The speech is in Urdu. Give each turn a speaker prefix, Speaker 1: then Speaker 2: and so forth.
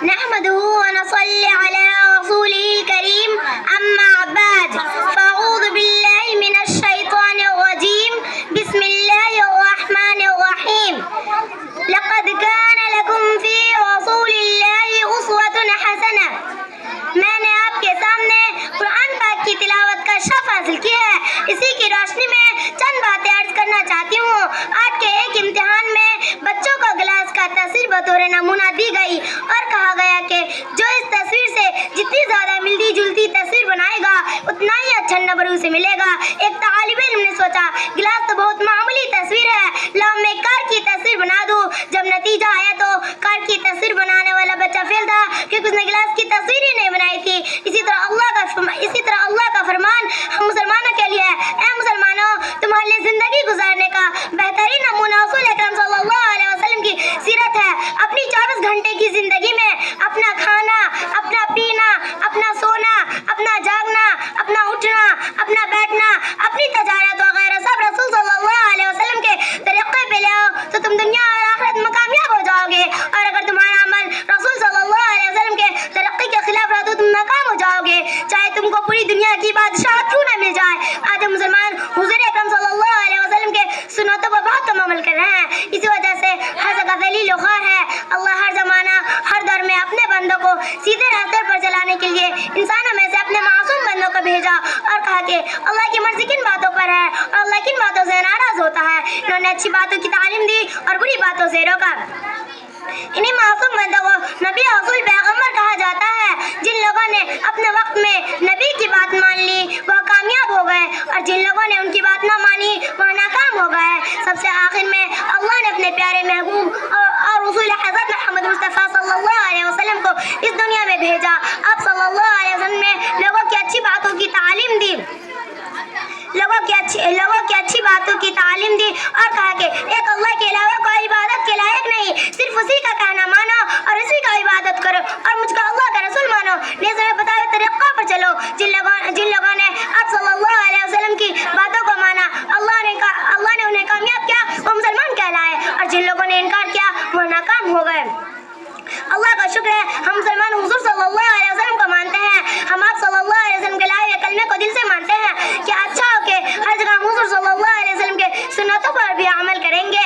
Speaker 1: نحمده ونصلي على رسوله الكريم أما بعد فأعوذ بالله من الشيطان الرجيم بسم الله الرحمن الرحيم لقد كان لكم في رسول الله أسوة حسنة. میں نے آپ کے سامنے قرآن پاک کی تلاوت کا شرف حاصل کیا ہے. اسی کی روشنی میں چند باتیں عرض کرنا چاہتی ہوں. آج کے ایک امتحان میں بچوں کو گلاس کا تصویر بطور نمونہ دی گئی اور کہا گیا کہ جو اس تصویر سے جتنی زیادہ ملتی جلتی تصویر بنائے گا اتنا ہی اچھا نمبر اسے ملے گا. ایک طالب علم نے سوچا گلاس تو بہت معمولی تصویر ہے, لاؤ میں کار کی تصویر بنا دوں. جب نتیجہ آیا تو کار کی تصویر بنانے والا بچہ فیل تھا کیونکہ اس نے گلاس کی تصویر ہی نہیں بنائی تھی. اسی طرح اللہ کا فرمان ہم مسلمانوں کے لیے ہے, اے مسلمانوں تمہارے لیے زندگی گزارنے کا بہترین نمونہ رسول اکرم صلی اللہ علیہ وسلم کی سیرت ہے. اپنی 24 گھنٹے کی زندگی میں اپنا کھانا, اپنا پینا, اپنا سونا, اپنا جاگنا, اپنا اٹھنا, اپنا بیٹھنا, اپنی تجارت وغیرہ سب رسول صلی اللہ علیہ وسلم کے طریقے پہ لاؤ تو تم دنیا اور آخرت میں کامیاب ہو جاؤ گے. اور اگر تمہارا عمل رسول صلی اللہ علیہ وسلم کے ترقی کے خلاف رہا تو تم ناکام ہو جاؤ گے, چاہے تم کو پوری دنیا کی بادشاہت کیوں نہ مل جائے. آج ہم مسلمان حضور اکرم صلی اللہ علیہ وسلم کے سنتوں پر بہت کم عمل کر رہے ہیں. اسی وجہ سے ہر جگہ ذلیل و خوار ہے. اللہ ہر زمانہ ہر دور میں اپنے بندوں کو سیدھے راستے پر چلانے کے لیے انسانوں میں سے اپنے معصوم بندوں کو بھیجا اور کہا کہ اللہ کی مرضی کن باتوں پر ہے اور اللہ کن باتوں سے ناراض ہوتا ہے. انہوں نے اچھی باتوں کی تعلیم دی اور بری باتوں سے روکا. انہیں معصوم بندوں کو نبی رسول پیغمبر کہا جاتا ہے. جن لوگوں نے اپنے وقت میں نبی کی بات مان لی وہ کامیاب ہو گئے اور جن لوگوں نے ان کی بات نہ مانی وہ ناکام ہو گئے. سب سے آخر میں اللہ نے اپنے پیارے محبوب اور رسول حضرت محمد مصطفیٰ صلی اللہ علیہ وسلم کو اس دنیا میں بھیجا. آپ صلی اللہ علیہ وسلم نے لوگوں کی اچھی باتوں کی تعلیم دی اور کہا کہ ایک اللہ کے علاوہ کوئی عبادت کے لائق نہیں, صرف اسی کا کہنا مانو اور اسی کا عبادت کرو اور مجھ کو اللہ کا رسول مانو. لہذا بتائے طریقہ پر چلو. جن لوگوں نے آپ صلی اللہ علیہ وسلم کی باتوں کو مانا اللہ نے انہیں کامیاب کیا, وہ مسلمان کہلائے, اور جن لوگوں نے انکار کیا وہ ناکام ہو گئے. اللہ کا شکر ہے ہم مسلمان حضور صلی اللہ علیہ وسلم کو مانتے ہیں. ہم آپ صلی اللہ علیہ وسلم کے لائے کلمے کو دل سے مانتے ہیں کہ اچھا ہو کہ ہر جگہ حضور صلی اللہ علیہ وسلم کے سنتوں پر بھی عمل کریں گے.